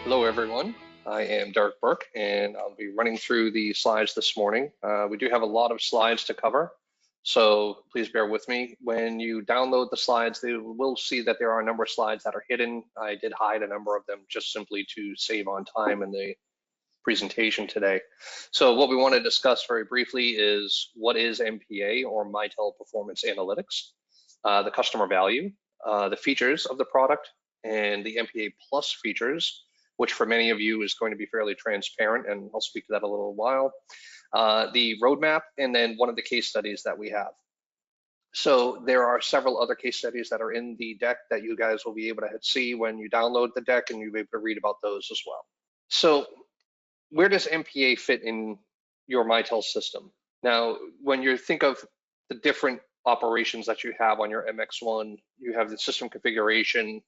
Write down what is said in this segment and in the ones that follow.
Hello everyone, I am Derek Burke and I'll be running through the slides this morning. We do have a lot of slides to cover, so please bear with me. When you download the slides, they will see that there are a number of slides that are hidden. I did hide a number of them just simply to save on time in the presentation today. So what we want to discuss very briefly is what is MPA or Mitel Performance Analytics, the customer value, the features of the product, and the MPA Plus features, which for many of you is going to be fairly transparent, and I'll speak to that a little while. The roadmap, and then one of the case studies that we have. So there are several other case studies that are in the deck that you guys will be able to see when you download the deck, and you'll be able to read about those as well. So where does MPA fit in your Mitel system? Now, when you think of the different operations that you have on your MX1, you have the system configuration,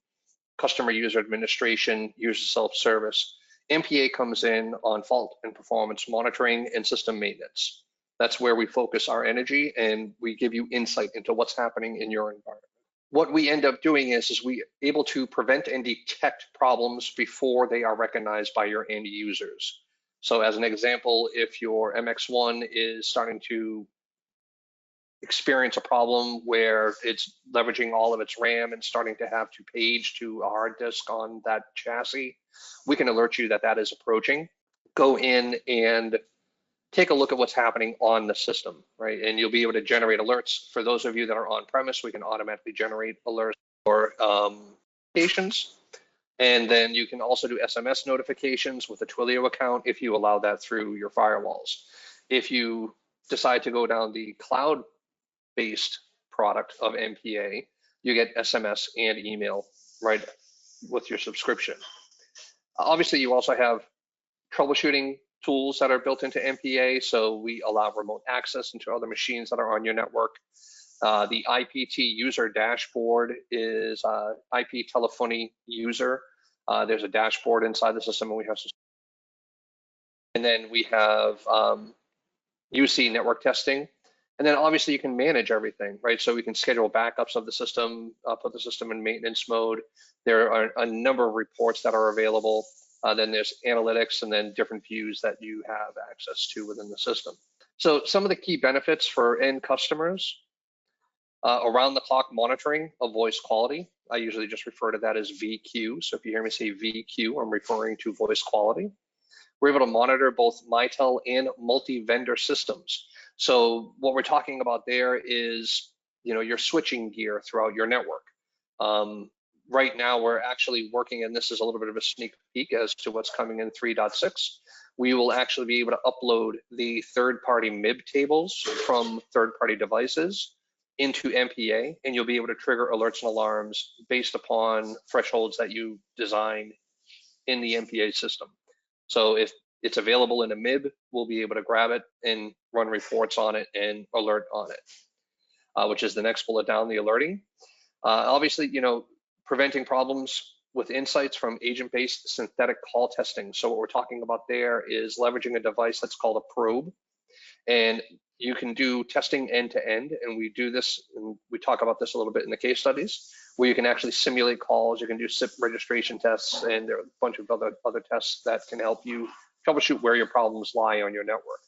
customer user administration, user self-service. MPA comes in on fault and performance monitoring and system maintenance. That's where we focus our energy, and we give you insight into what's happening in your environment. What we end up doing is we able to prevent and detect problems before they are recognized by your end users. So as an example, if your MX1 is starting to experience a problem where it's leveraging all of its RAM and starting to have to page to a hard disk on that chassis, we can alert you that that is approaching. Go in and take a look at what's happening on the system, right? And you'll be able to generate alerts. For those of you that are on premise, we can automatically generate alerts for notifications. And then you can also do SMS notifications with a Twilio account if you allow that through your firewalls. If you decide to go down the cloud-based product of MPA, you get SMS and email right with your subscription. Obviously, you also have troubleshooting tools that are built into MPA, so we allow remote access into other machines that are on your network. The IPT user dashboard is IP telephony user. There's a dashboard inside the system, and we have some. And then we have UC network testing. And then obviously you can manage everything, right? So we can schedule backups of the system, put the system in maintenance mode. There are a number of reports that are available. Then there's analytics and then different views that you have access to within the system. So some of the key benefits for end customers, around the clock monitoring of voice quality. I usually just refer to that as VQ. So if you hear me say VQ, I'm referring to voice quality. We're able to monitor both Mitel and multi-vendor systems. So what we're talking about there is, your switching gear throughout your network. Right now, we're actually working, and this is a little bit of a sneak peek as to what's coming in 3.6. We will actually be able to upload the third-party MIB tables from third-party devices into MPA, and you'll be able to trigger alerts and alarms based upon thresholds that you design in the MPA system. So if it's available in a MIB, we'll be able to grab it and run reports on it and alert on it, which is the next bullet down, the alerting. Obviously, preventing problems with insights from agent-based synthetic call testing. So what we're talking about there is leveraging a device that's called a probe. And you can do testing end to end, and we do this, and we talk about this a little bit in the case studies, where you can actually simulate calls, you can do SIP registration tests, and there are a bunch of other tests that can help you troubleshoot where your problems lie on your network.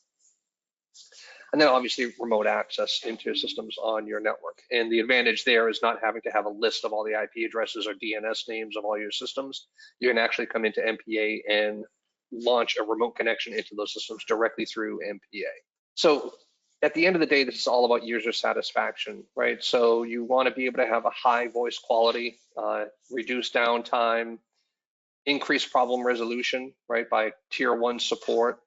And then obviously remote access into systems on your network. And the advantage there is not having to have a list of all the IP addresses or DNS names of all your systems. You can actually come into MPA and launch a remote connection into those systems directly through MPA. So at the end of the day, this is all about user satisfaction, right? So you want to be able to have a high voice quality, reduce downtime, increase problem resolution, right, by tier 1 support,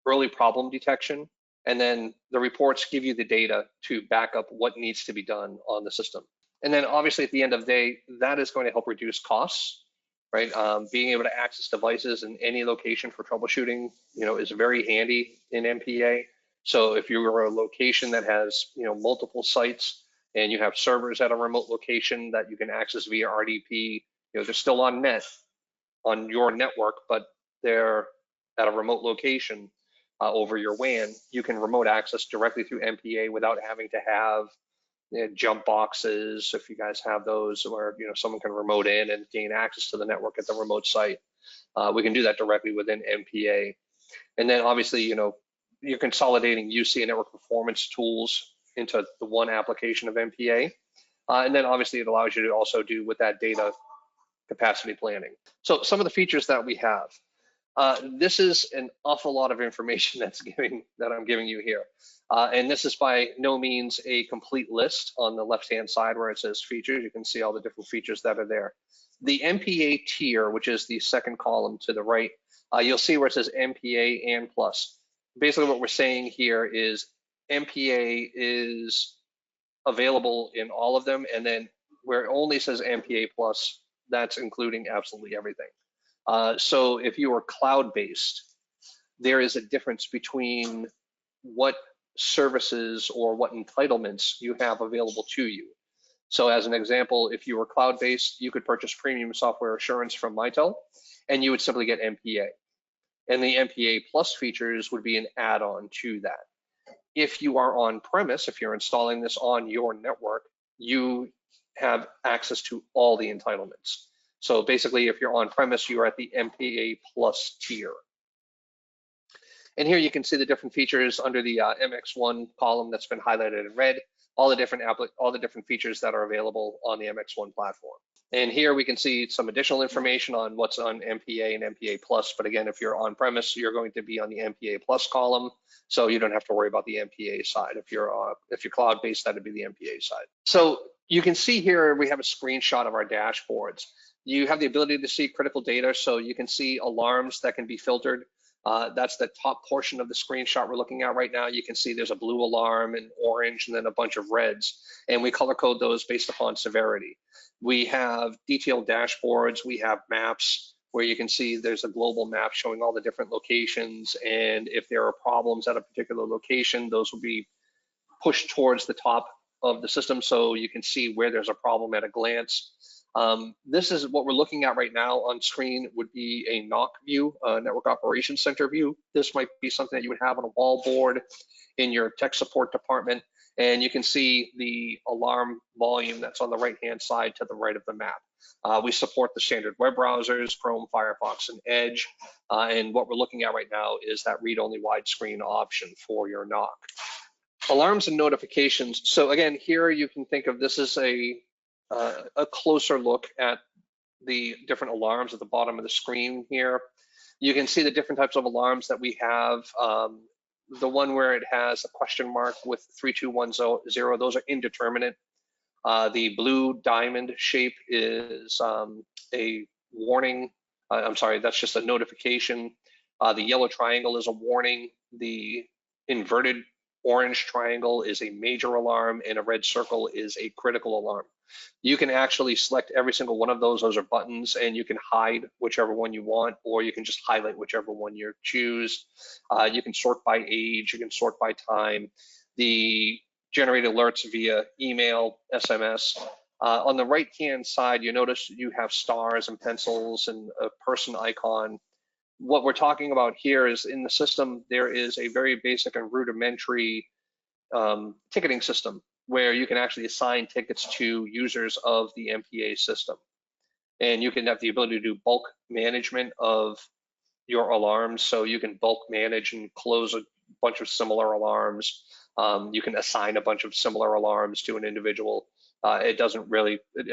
early problem detection, and then the reports give you the data to back up what needs to be done on the system. And then obviously at the end of the day, that is going to help reduce costs, right? Being able to access devices in any location for troubleshooting, is very handy in MPA. So if you're a location that has, multiple sites and you have servers at a remote location that you can access via RDP, they're still on your network, but they're at a remote location over your WAN, you can remote access directly through MPA without having to have, jump boxes, if you guys have those, where someone can remote in and gain access to the network at the remote site. We can do that directly within MPA. And then obviously, you're consolidating UC and network performance tools into the one application of MPA. And then obviously it allows you to also do with that data capacity planning. So some of the features that we have. This is an awful lot of information that I'm giving you here. And this is by no means a complete list. On the left-hand side where it says features, you can see all the different features that are there. The MPA tier, which is the second column to the right, you'll see where it says MPA and plus. Basically what we're saying here is MPA is available in all of them, and then where it only says MPA plus, that's including absolutely everything. So if you are cloud-based, there is a difference between what services or what entitlements you have available to you. So as an example, if you were cloud-based, you could purchase premium software assurance from Mitel, and you would simply get MPA. And the MPA plus features would be an add-on to that. If you are on-premise, if you're installing this on your network, you have access to all the entitlements. So basically, if you're on-premise, you are at the MPA plus tier. And here you can see the different features under the MX1 column that's been highlighted in red, all the different features that are available on the MX1 platform. And here we can see some additional information on what's on MPA and MPA plus. But again, if you're on-premise, you're going to be on the MPA plus column, so you don't have to worry about the MPA side. If you're cloud-based, that would be the MPA side. So you can see here we have a screenshot of our dashboards. You have the ability to see critical data, so you can see alarms that can be filtered. That's the top portion of the screenshot we're looking at right now. You can see there's a blue alarm, an orange, and then a bunch of reds. And we color code those based upon severity. We have detailed dashboards. We have maps where you can see there's a global map showing all the different locations. And if there are problems at a particular location, those will be pushed towards the top of the system so you can see where there's a problem at a glance. This is what we're looking at right now on screen would be a NOC view, Network Operations Center view. This might be something that you would have on a wall board in your tech support department. And you can see the alarm volume that's on the right-hand side to the right of the map. We support the standard web browsers, Chrome, Firefox, and Edge. And what we're looking at right now is that read-only widescreen option for your NOC. Alarms and notifications. So again, here you can think of this as a closer look at the different alarms at the bottom of the screen here. You can see the different types of alarms that we have. The one where it has a question mark with 3210, those are indeterminate. The blue diamond shape is a warning. I'm sorry, that's just a notification. The yellow triangle is a warning. The inverted orange triangle is a major alarm, and a red circle is a critical alarm. You can actually select every single one of those. Those are buttons, and you can hide whichever one you want, or you can just highlight whichever one you choose. You can sort by age, you can sort by time. The generate alerts via email, SMS. On the right-hand side, you notice you have stars and pencils and a person icon. What we're talking about here is in the system, there is a very basic and rudimentary ticketing system where you can actually assign tickets to users of the MPA system. And you can have the ability to do bulk management of your alarms. So you can bulk manage and close a bunch of similar alarms. You can assign a bunch of similar alarms to an individual. It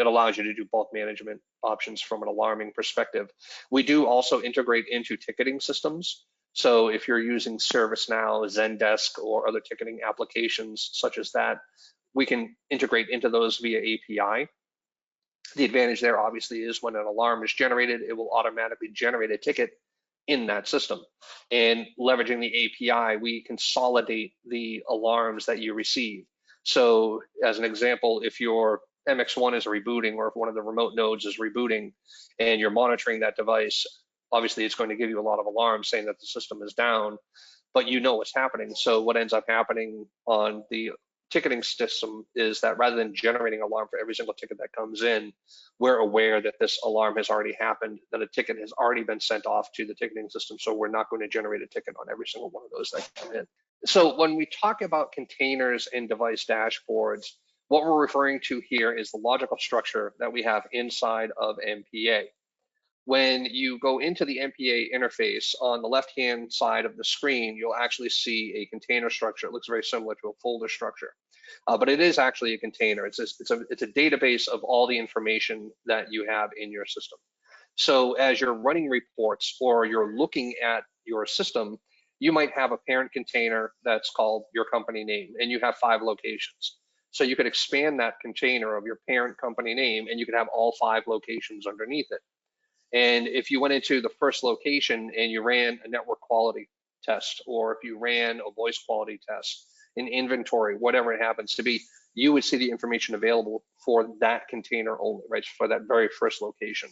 allows you to do bulk management options from an alarming perspective. We do also integrate into ticketing systems. So if you're using ServiceNow, Zendesk, or other ticketing applications such as that, we can integrate into those via API. The advantage there obviously is when an alarm is generated, it will automatically generate a ticket in that system. And leveraging the API, we consolidate the alarms that you receive. So as an example, if your MX1 is rebooting, or if one of the remote nodes is rebooting and you're monitoring that device, obviously it's going to give you a lot of alarms saying that the system is down, but you know what's happening. So what ends up happening on the ticketing system is that rather than generating an alarm for every single ticket that comes in, we're aware that this alarm has already happened, that a ticket has already been sent off to the ticketing system, so we're not going to generate a ticket on every single one of those that come in. So when we talk about containers and device dashboards, What we're referring to here is the logical structure that we have inside of MPA. When you go into the MPA interface, on the left-hand side of the screen, you'll actually see a container structure. It looks very similar to a folder structure, but it is actually a container. It's a database of all the information that you have in your system. So as you're running reports or you're looking at your system, you might have a parent container that's called your company name, and you have 5 locations. So you could expand that container of your parent company name, and you could have all 5 locations underneath it. And if you went into the first location and you ran a network quality test, or if you ran a voice quality test, an inventory, whatever it happens to be, you would see the information available for that container only, right, for that very first location.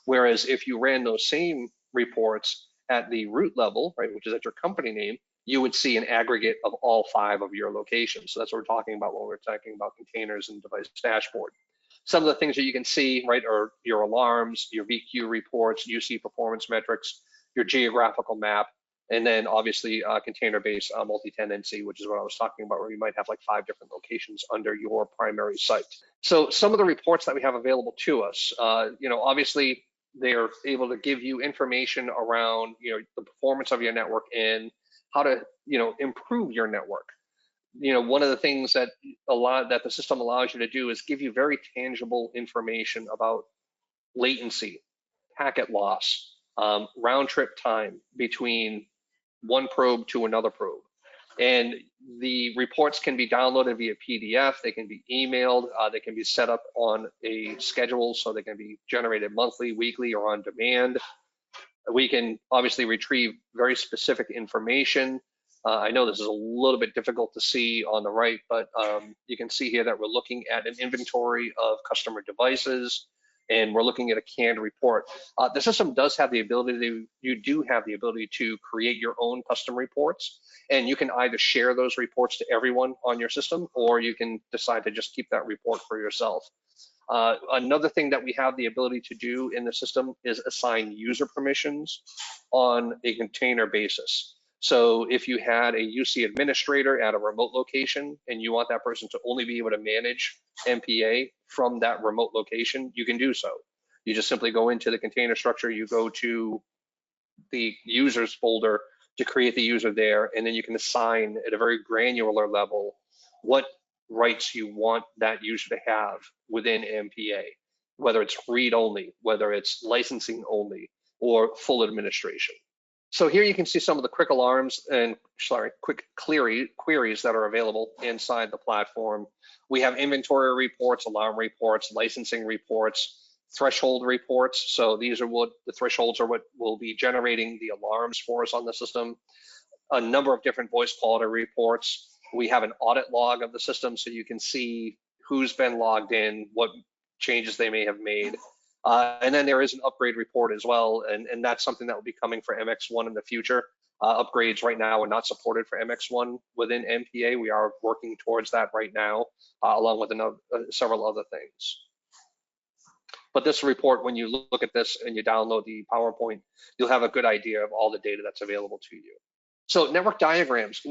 Whereas if you ran those same reports at the root level, right, which is at your company name, you would see an aggregate of all 5 of your locations. So that's what we're talking about when we're talking about containers and device dashboard. Some of the things that you can see, right, are your alarms, your VQ reports, UC performance metrics, your geographical map, and then obviously container-based multi-tenancy, which is what I was talking about, where you might have like 5 different locations under your primary site. So some of the reports that we have available to us, obviously they're able to give you information around, the performance of your network and how to, improve your network. One of the things that the system allows you to do is give you very tangible information about latency, packet loss, round trip time between one probe to another probe. And the reports can be downloaded via PDF, they can be emailed, they can be set up on a schedule, so they can be generated monthly, weekly, or on demand. We can obviously retrieve very specific information. I know this is a little bit difficult to see on the right, but you can see here that we're looking at an inventory of customer devices, and we're looking at a canned report. The system does have the ability to create your own custom reports, and you can either share those reports to everyone on your system, or you can decide to just keep that report for yourself. Another thing that we have the ability to do in the system is assign user permissions on a container basis. So if you had a UC administrator at a remote location and you want that person to only be able to manage MPA from that remote location, you can do so. You just simply go into the container structure, you go to the users folder to create the user there, and then you can assign at a very granular level what rights you want that user to have within MPA, whether it's read only, whether it's licensing only, or full administration. So here you can see some of the quick alarms and quick queries that are available inside the platform. We have inventory reports, alarm reports, licensing reports, threshold reports. So these are what the thresholds are, what will be generating the alarms for us on the system. A number of different voice quality reports. We have an audit log of the system, so you can see who's been logged in, what changes they may have made. And then there is an upgrade report as well, and that's something that will be coming for MX1 in the future. Upgrades right now are not supported for MX1 within MPA. We are working towards that right now, along with several other things. But this report, when you look at this and you download the PowerPoint, you'll have a good idea of all the data that's available to you. So network diagrams,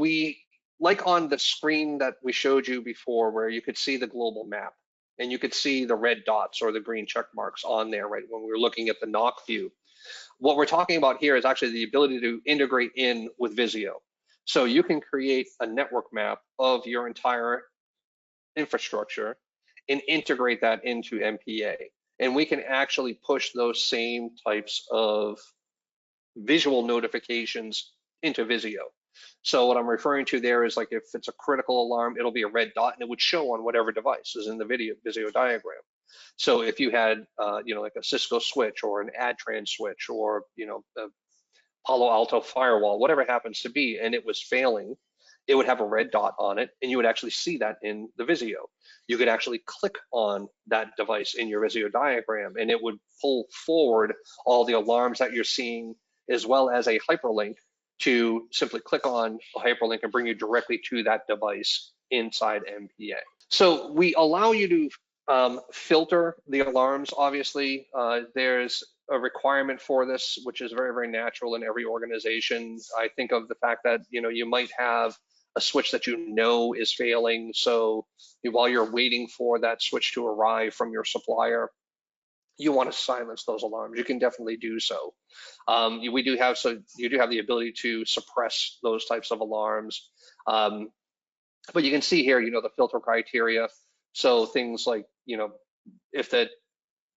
like on the screen that we showed you before, where you could see the global map, and you could see the red dots or the green check marks on there, right, when we were looking at the NOC view. What we're talking about here is actually the ability to integrate in with Visio. So you can create a network map of your entire infrastructure and integrate that into MPA. And we can actually push those same types of visual notifications into Visio. So what I'm referring to there is, like, if it's a critical alarm, it'll be a red dot and it would show on whatever device is in the Visio diagram. So if you had, like a Cisco switch or an Adtran switch or, a Palo Alto firewall, whatever it happens to be, and it was failing, it would have a red dot on it, and you would actually see that in the Visio. You could actually click on that device in your Visio diagram, and it would pull forward all the alarms that you're seeing, as well as a hyperlink to simply click on a hyperlink and bring you directly to that device inside MPA. So we allow you to filter the alarms. Obviously, there's a requirement for this, which is very, very natural in every organization. I think of the fact that you might have a switch that you know is failing. So while you're waiting for that switch to arrive from your supplier, you want to silence those alarms. You can definitely do so. You do have the ability to suppress those types of alarms. But you can see here, the filter criteria. So things like, if the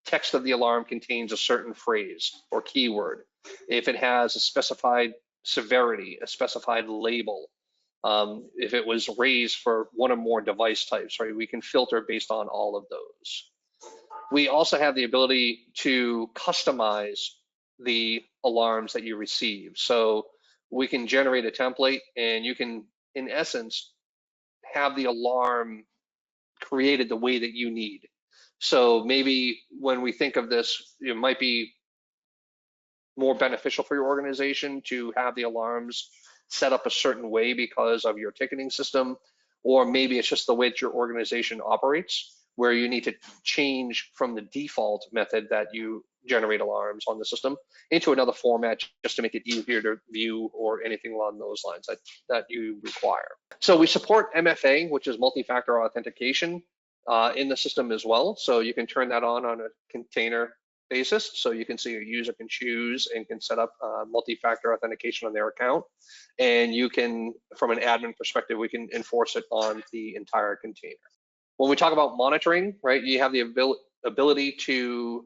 text of the alarm contains a certain phrase or keyword, if it has a specified severity, a specified label, if it was raised for one or more device types, right? We can filter based on all of those. We also have the ability to customize the alarms that you receive. So we can generate a template, and you can, in essence, have the alarm created the way that you need. So maybe when we think of this, it might be more beneficial for your organization to have the alarms set up a certain way because of your ticketing system, or maybe it's just the way that your organization operates, where you need to change from the default method that you generate alarms on the system into another format just to make it easier to view or anything along those lines that you require. So we support MFA, which is multi-factor authentication, in the system as well. So you can turn that on a container basis. So you can see a user can choose and can set up multi-factor authentication on their account. And you can, from an admin perspective, we can enforce it on the entire container. When we talk about monitoring, right, you have the ability to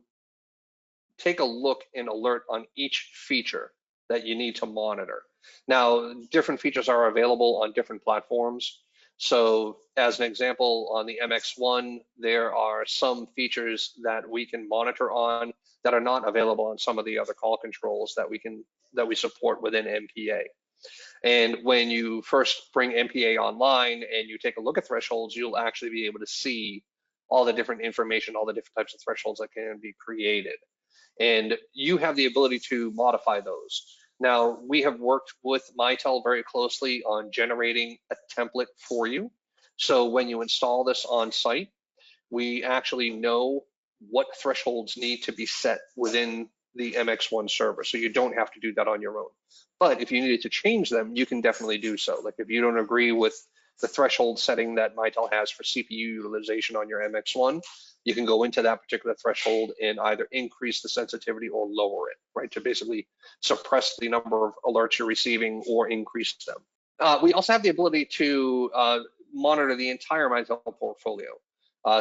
take a look and alert on each feature that you need to monitor. Now, different features are available on different platforms. So as an example, on the MX1, there are some features that we can monitor on that are not available on some of the other call controls that we support within MPA. And when you first bring MPA online and you take a look at thresholds, you'll actually be able to see all the different information, all the different types of thresholds that can be created. And you have the ability to modify those. Now, we have worked with Mitel very closely on generating a template for you. So when you install this on site, we actually know what thresholds need to be set within the MX1 server. So you don't have to do that on your own. But if you needed to change them, you can definitely do so. Like if you don't agree with the threshold setting that Mitel has for CPU utilization on your MX1, you can go into that particular threshold and either increase the sensitivity or lower it, right? To basically suppress the number of alerts you're receiving or increase them. We also have the ability to monitor the entire Mitel portfolio.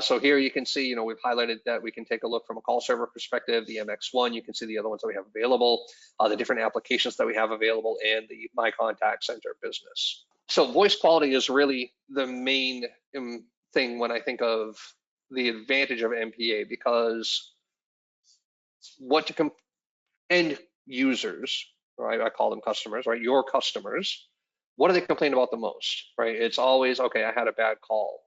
So here you can see, we've highlighted that we can take a look from a call server perspective, the MX1, you can see the other ones that we have available, the different applications that we have available, and the My Contact Center business. So voice quality is really the main thing when I think of the advantage of MPA, because what end users, right? I call them customers, right? Your customers, what do they complain about the most, right? It's always, okay, I had a bad call.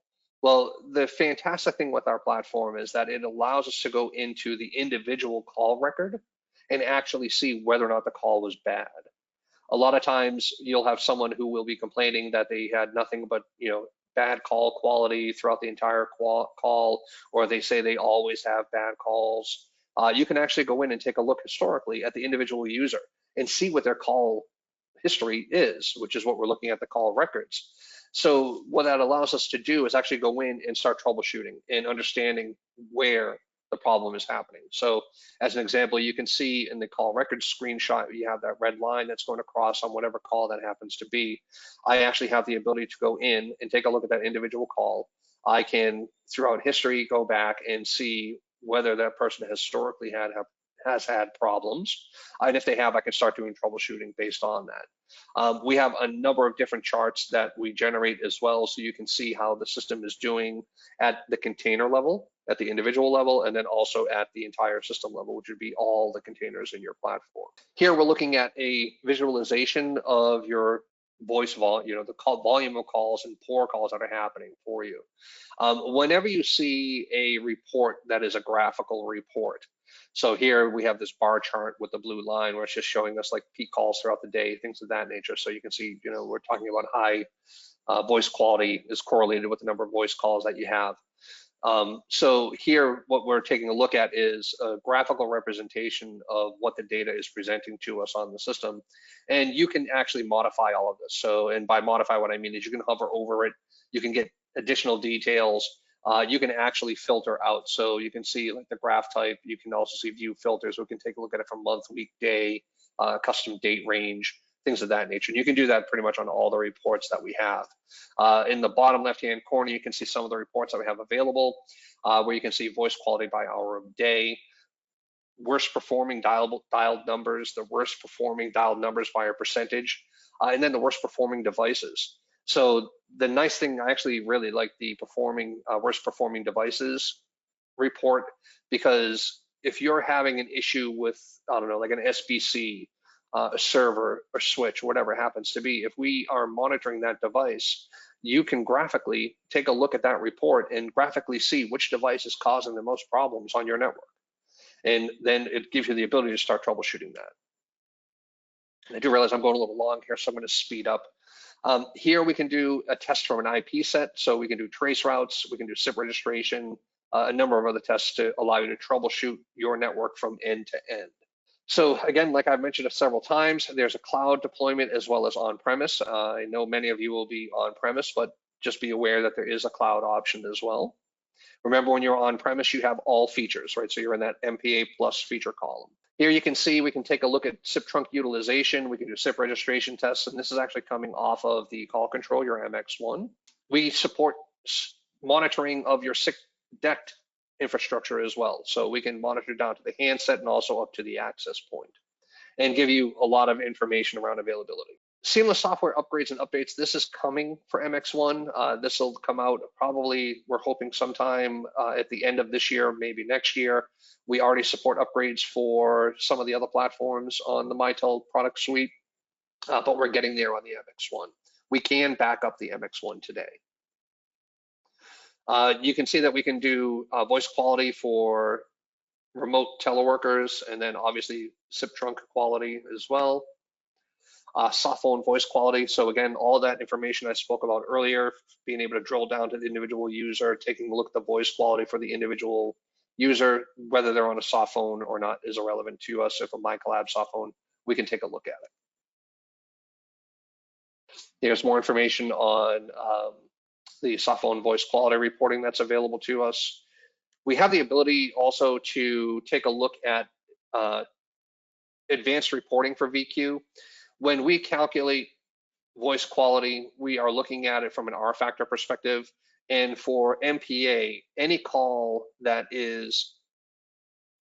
Well, the fantastic thing with our platform is that it allows us to go into the individual call record and actually see whether or not the call was bad. A lot of times you'll have someone who will be complaining that they had nothing but, bad call quality throughout the entire call, or they say they always have bad calls. You can actually go in and take a look historically at the individual user and see what their call history is, which is what we're looking at, the call records. So what that allows us to do is actually go in and start troubleshooting and understanding where the problem is happening. So as an example, you can see in the call records screenshot, you have that red line that's going across on whatever call that happens to be. I actually have the ability to go in and take a look at that individual call. I can, throughout history, go back and see whether that person historically has had problems. And if they have, I can start doing troubleshooting based on that. We have a number of different charts that we generate as well, so you can see how the system is doing at the container level, at the individual level, and then also at the entire system level, which would be all the containers in your platform. Here we're looking at a visualization of your voice volume, the volume of calls and poor calls that are happening for you. Whenever you see a report that is a graphical report, so here we have this bar chart with the blue line where it's just showing us like peak calls throughout the day, things of that nature. So you can see, we're talking about high voice quality is correlated with the number of voice calls that you have. So here, what we're taking a look at is a graphical representation of what the data is presenting to us on the system. And you can actually modify all of this. So, and by modify, what I mean is you can hover over it, you can get additional details, you can actually filter out. So you can see like the graph type, you can also see view filters. We can take a look at it from month, week, day, custom date range, things of that nature. And you can do that pretty much on all the reports that we have. In the bottom left-hand corner, you can see some of the reports that we have available, where you can see voice quality by hour of day, worst performing dialed numbers, the worst performing dialed numbers by a percentage, and then the worst performing devices. So the nice thing, I actually really like the worst performing devices report, because if you're having an issue with, I don't know, like an SBC, a server or switch, whatever it happens to be, if we are monitoring that device, you can graphically take a look at that report and graphically see which device is causing the most problems on your network. And then it gives you the ability to start troubleshooting that. And I do realize I'm going a little long here, so I'm going to speed up. Here we can do a test from an IP set. So we can do trace routes, we can do SIP registration, a number of other tests to allow you to troubleshoot your network from end to end. So again, like I've mentioned several times, there's a cloud deployment as well as on-premise. I know many of you will be on-premise, but just be aware that there is a cloud option as well. Remember, when you're on-premise, you have all features, right? So you're in that MPA plus feature column. Here you can see we can take a look at SIP trunk utilization. We can do SIP registration tests, and this is actually coming off of the call control, your MX1. We support monitoring of your SIP DECT infrastructure as well. So we can monitor down to the handset and also up to the access point, and give you a lot of information around availability. Seamless software upgrades and updates. This is coming for MX1. This will come out probably, we're hoping sometime at the end of this year, maybe next year. We already support upgrades for some of the other platforms on the Mitel product suite, but we're getting there on the MX1. We can back up the MX1 today. You can see that we can do voice quality for remote teleworkers, and then obviously SIP trunk quality as well. Soft phone voice quality. So again, all that information I spoke about earlier, being able to drill down to the individual user, taking a look at the voice quality for the individual user, whether they're on a soft phone or not, is irrelevant to us. If a MyCollab soft phone, we can take a look at it. Here's more information on the soft phone voice quality reporting that's available to us. We have the ability also to take a look at advanced reporting for VQ. When we calculate voice quality, we are looking at it from an R factor perspective. And for MPA, any call that is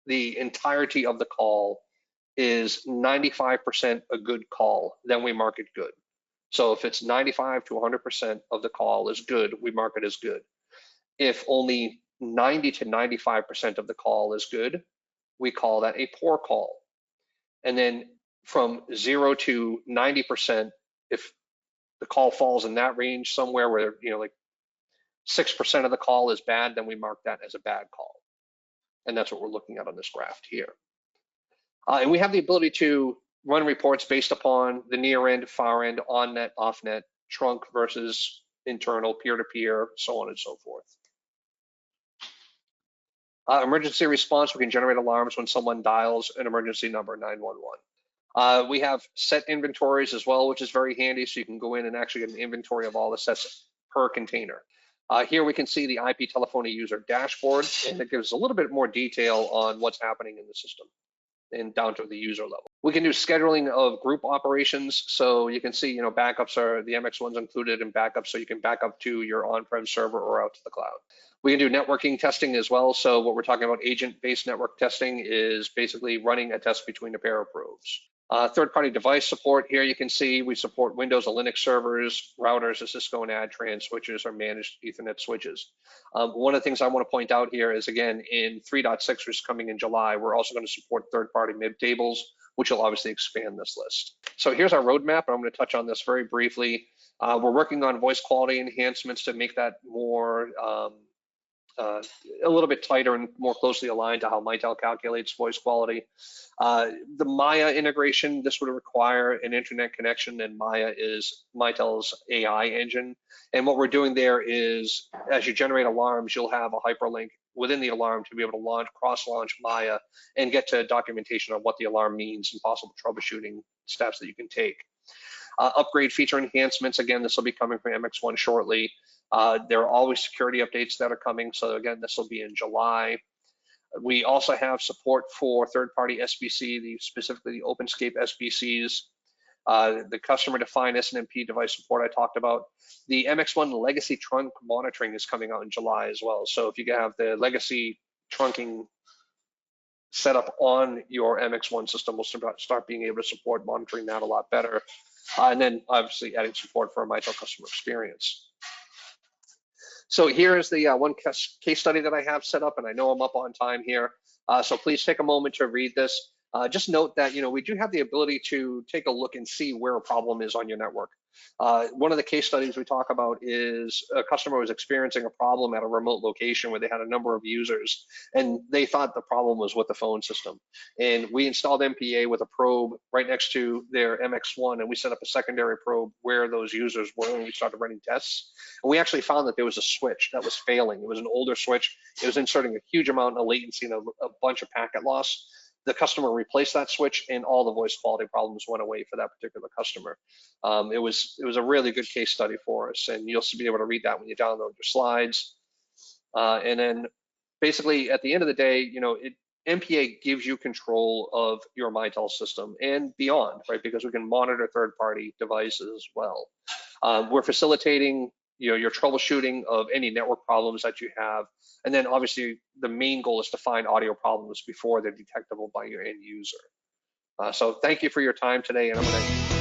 the entirety of the call is 95% a good call, then we mark it good. So if it's 95 to 100% of the call is good, we mark it as good. If only 90 to 95% of the call is good, we call that a poor call. And then from 0 to 90%, if the call falls in that range somewhere where, you know, like 6% of the call is bad, then we mark that as a bad call. And that's what we're looking at on this graph here. And we have the ability to run reports based upon the near end, far end, on net, off net, trunk versus internal, peer-to-peer, so on and so forth. Emergency response, we can generate alarms when someone dials an emergency number, 911. We have set inventories as well, which is very handy. So you can go in and actually get an inventory of all the sets per container. Here we can see the IP telephony user dashboard, and it gives a little bit more detail on what's happening in the system and down to the user level. We can do scheduling of group operations. So you can see, you know, backups are, the MX1's included in backups, so you can back up to your on-prem server or out to the cloud. We can do networking testing as well. So what we're talking about, agent-based network testing, is basically running a test between a pair of probes. Third-party device support. Here you can see we support Windows and Linux servers, routers, Cisco and Adtran switches, or managed Ethernet switches. One of the things I want to point out here is, again, in 3.6, which is coming in July, we're also going to support third-party MIB tables, which will obviously expand this list. So here's our roadmap. I'm going to touch on this very briefly. We're working on voice quality enhancements to make that more a little bit tighter and more closely aligned to how Mitel calculates voice quality. The Maya integration, this would require an internet connection, and Maya is Mitel's AI engine. And what we're doing there is, as you generate alarms, you'll have a hyperlink within the alarm to be able to cross-launch Maya and get to documentation on what the alarm means and possible troubleshooting steps that you can take. Upgrade feature enhancements, again, this will be coming from MX1 shortly. There are always security updates that are coming, so again, this will be in July. We also have support for third-party SBC, specifically the OpenScape SBCs, the customer-defined SNMP device support I talked about. The MX1 legacy trunk monitoring is coming out in July as well. So if you have the legacy trunking set up on your MX1 system, we'll start being able to support monitoring that a lot better. And then obviously adding support for a Mitel customer experience. So here is the one case study that I have set up, and I know I'm up on time here. So please take a moment to read this. Just note that we do have the ability to take a look and see where a problem is on your network. One of the case studies we talk about is a customer was experiencing a problem at a remote location where they had a number of users, and they thought the problem was with the phone system. And we installed MPA with a probe right next to their MX1, and we set up a secondary probe where those users were, and we started running tests. And we actually found that there was a switch that was failing. It was an older switch. It was inserting a huge amount of latency and a bunch of packet loss. The customer replaced that switch, and all the voice quality problems went away for that particular customer. It was a really good case study for us, and you'll be able to read that when you download your slides. And then basically at the end of the day, MPA gives you control of your Mitel system and beyond, right? Because we can monitor third-party devices as well. We're facilitating your troubleshooting of any network problems that you have. And then obviously the main goal is to find audio problems before they're detectable by your end user. So thank you for your time today, and I'm going to